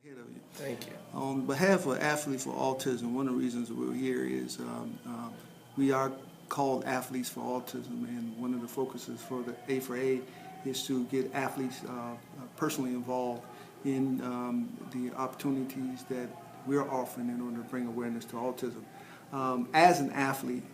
Ahead of you. Thank you. On behalf of Athletes for Autism, one of the reasons we're here is we are called Athletes for Autism, and one of the focuses for the A4A is to get athletes personally involved in the opportunities that we're offering in order to bring awareness to autism. As an athlete,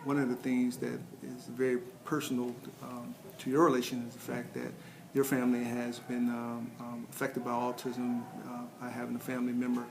one of the things that is very personal to your relation is the fact that your family has been affected by autism, by having a family member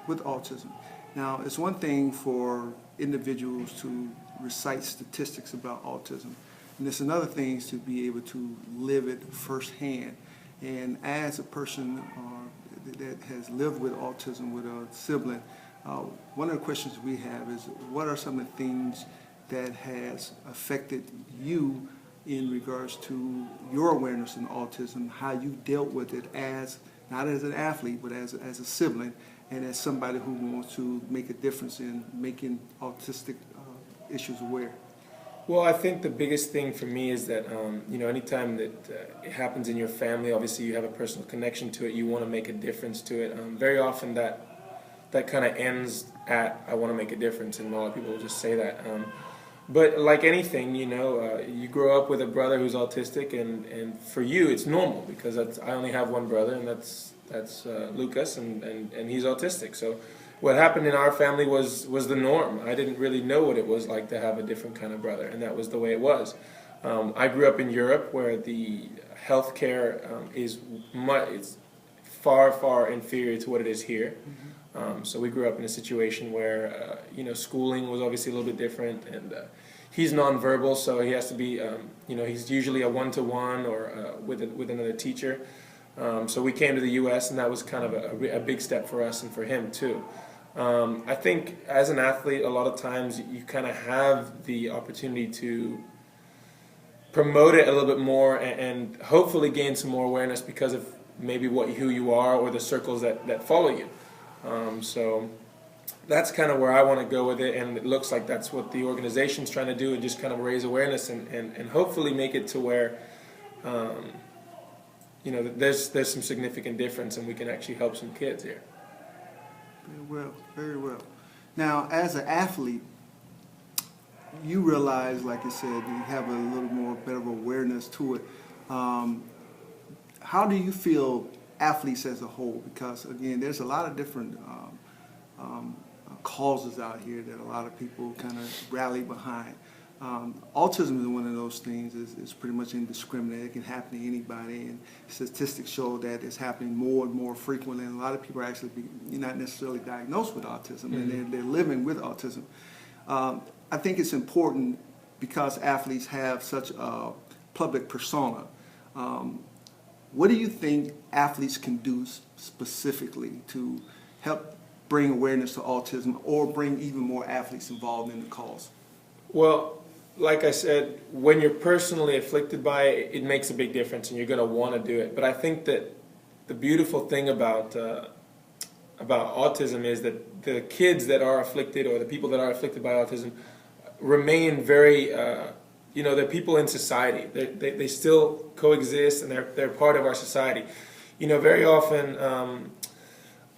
with autism. Now, it's one thing for individuals to recite statistics about autism, and it's another thing to be able to live it firsthand. And as a person that has lived with autism with a sibling, one of the questions we have is, what are some of the things that has affected you in regards to your awareness in autism, how you dealt with it as, not as an athlete, but as a sibling, and as somebody who wants to make a difference in making autistic issues aware? Well, I think the biggest thing for me is that, anytime that it happens in your family, obviously you have a personal connection to it, you want to make a difference to it. Very often that kind of ends at, I want to make a difference, and a lot of people will just say that. But like anything, you grow up with a brother who's autistic, and for you it's normal, because I only have one brother, and that's Lucas, and he's autistic. So what happened in our family was the norm. I didn't really know what it was like to have a different kind of brother, and that was the way it was. I grew up in Europe, where the healthcare is it's far, far inferior to what it is here. So we grew up in a situation where schooling was obviously a little bit different, and he's nonverbal, so he has to be he's usually a one-to-one or with another teacher. So we came to the U.S., and that was kind of a big step for us and for him too. I think as an athlete, a lot of times you kind of have the opportunity to promote it a little bit more, and hopefully gain some more awareness because of maybe who you are or the circles that follow you. So that's kind of where I want to go with it, and it looks like that's what the organization's trying to do, and just kind of raise awareness and hopefully make it to where there's some significant difference, and we can actually help some kids here. Very well, very well. Now, as an athlete, you realize, like you said, you have a little more better awareness to it. How do you feel athletes as a whole? Because again, there's a lot of different causes out here that a lot of people kind of rally behind. Autism is one of those things. It's pretty much indiscriminate. It can happen to anybody, and statistics show that it's happening more and more frequently. And a lot of people are actually not necessarily diagnosed with autism, and they're living with autism. I think it's important, because athletes have such a public persona. What do you think athletes can do specifically to help bring awareness to autism, or bring even more athletes involved in the cause? Well, like I said, when you're personally afflicted by it, it makes a big difference, and you're going to want to do it. But I think that the beautiful thing about autism is that the kids that are afflicted, or the people that are afflicted by autism, remain very, they're people in society. They still coexist, and they're part of our society. Very often,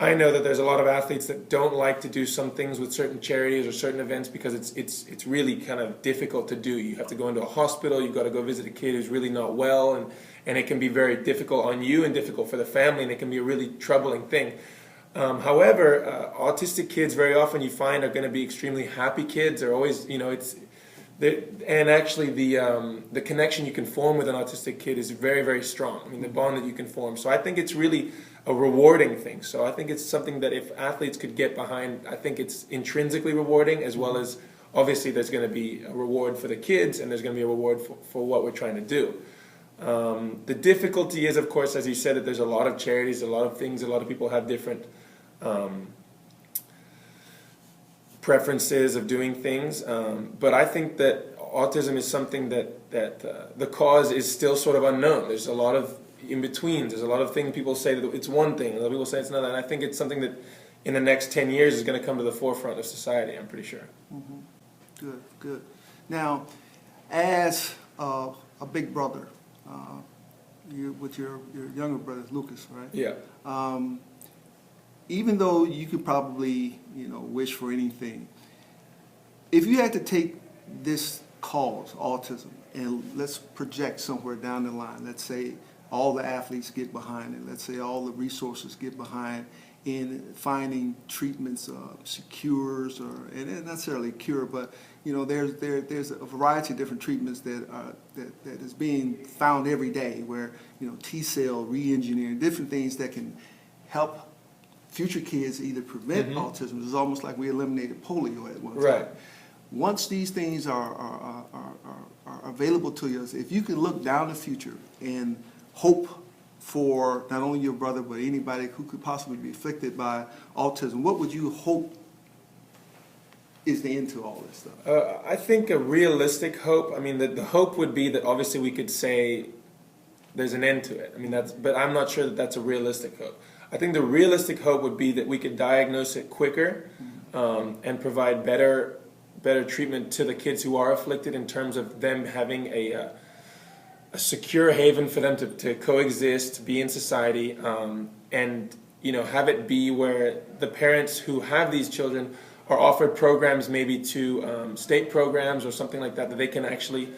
I know that there's a lot of athletes that don't like to do some things with certain charities or certain events, because it's really kind of difficult to do. You have to go into a hospital, you've got to go visit a kid who's really not well, and it can be very difficult on you and difficult for the family, and it can be a really troubling thing. However, autistic kids very often you find are going to be extremely happy kids. They're always, and actually the connection you can form with an autistic kid is very, very strong. I mean, the bond that you can form. So I think it's really a rewarding thing. So I think it's something that if athletes could get behind, I think it's intrinsically rewarding, as well as obviously there's going to be a reward for the kids, and there's going to be a reward for what we're trying to do. The difficulty is, of course, as you said, that there's a lot of charities, a lot of things, a lot of people have different preferences of doing things, but I think that autism is something that the cause is still sort of unknown. There's a lot of in-betweens. There's a lot of things people say that it's one thing, other people say it's another, and I think it's something that in the next 10 years is going to come to the forefront of society, I'm pretty sure. Mm-hmm. Good, good. Now, as a big brother, you with your younger brother, Lucas, right? Yeah. even though you could probably, wish for anything, if you had to take this cause, autism, and let's project somewhere down the line, let's say all the athletes get behind it, let's say all the resources get behind in finding treatments, cures, and not necessarily a cure, but there's a variety of different treatments that is being found every day, where T-cell re-engineering, different things that can help future kids either prevent autism. It's almost like we eliminated polio at one time. Right. Once these things are available to us, if you can look down the future and hope for not only your brother but anybody who could possibly be afflicted by autism, what would you hope is the end to all this stuff? I think a realistic hope, I mean, the hope would be that obviously we could say there's an end to it. I mean, but I'm not sure that that's a realistic hope. I think the realistic hope would be that we could diagnose it quicker and provide better treatment to the kids who are afflicted, in terms of them having a secure haven for them to coexist, be in society, and have it be where the parents who have these children are offered programs, maybe to state programs or something like that, that they can actually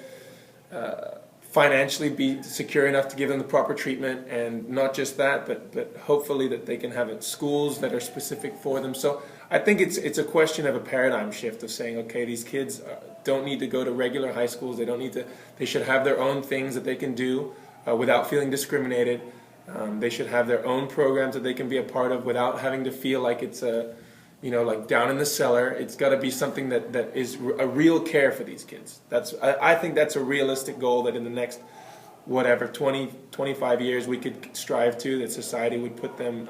financially be secure enough to give them the proper treatment. And not just that, but hopefully that they can have it schools that are specific for them. So I think it's a question of a paradigm shift, of saying, okay, these kids don't need to go to regular high schools. They should have their own things that they can do without feeling discriminated. They should have their own programs that they can be a part of without having to feel like it's like down in the cellar. It's got to be something that is a real care for these kids. I think that's a realistic goal, that in the next 20, 25 years we could strive to, that society would put them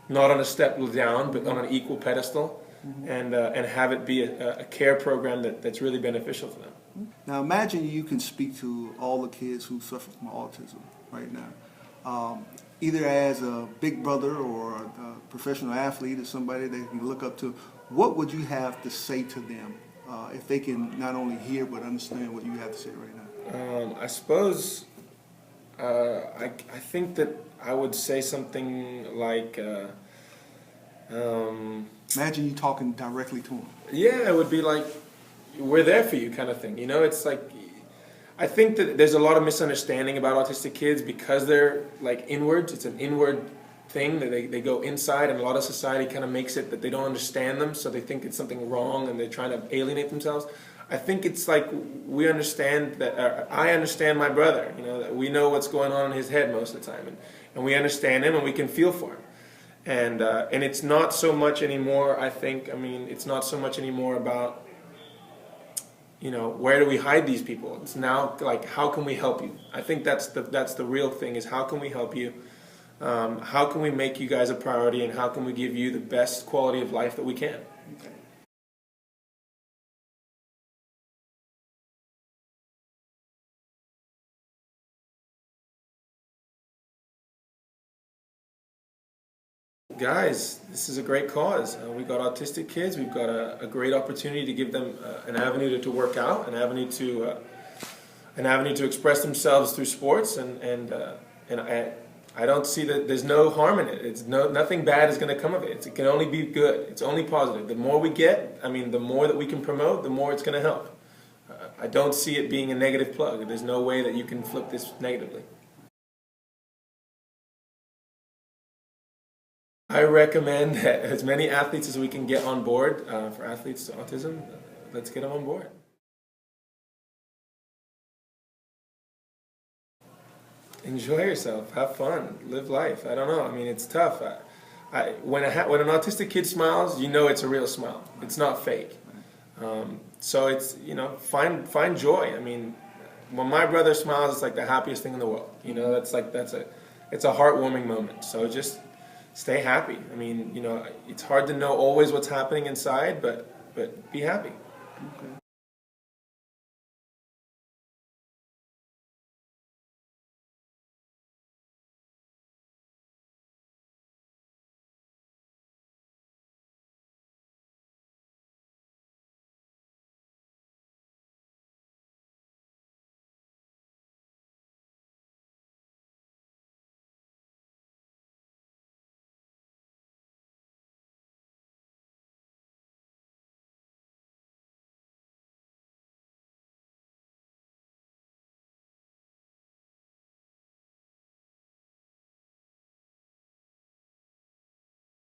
not on a step down, but on an equal pedestal, and have it be a care program that's really beneficial to them. Now imagine you can speak to all the kids who suffer from autism right now, either as a big brother or a professional athlete or somebody they can look up to. What would you have to say to them if they can not only hear but understand what you have to say right now? I suppose I think that I would say something like, imagine you talking directly to them. Yeah, it would be like, we're there for you kind of thing. It's like, I think that there's a lot of misunderstanding about autistic kids because they're like inwards. It's an inward thing, that they go inside, and a lot of society kind of makes it that they don't understand them, so they think it's something wrong and they're trying to alienate themselves. I think it's like we understand that, I understand my brother, that we know what's going on in his head most of the time, and we understand him and we can feel for him. And it's not so much anymore, it's not so much anymore about, where do we hide these people? It's now like, how can we help you? I think that's the real thing, is how can we help you? How can we make you guys a priority, and how can we give you the best quality of life that we can? Okay. Guys, this is a great cause. We've got autistic kids. We've got a great opportunity to give them an avenue to work out, an avenue to express themselves through sports, and I don't see that there's no harm in it. Nothing bad is going to come of it. It can only be good. It's only positive. The more we get, the more that we can promote, the more it's going to help. I don't see it being a negative plug. There's no way that you can flip this negatively. I recommend that as many athletes as we can get on board for athletes to autism. Let's get them on board. Enjoy yourself, have fun, live life. I don't know. It's tough. When an autistic kid smiles, it's a real smile. It's not fake. So it's find joy. When my brother smiles, it's like the happiest thing in the world. It's a heartwarming moment. So just stay happy. It's hard to know always what's happening inside, but be happy. Okay.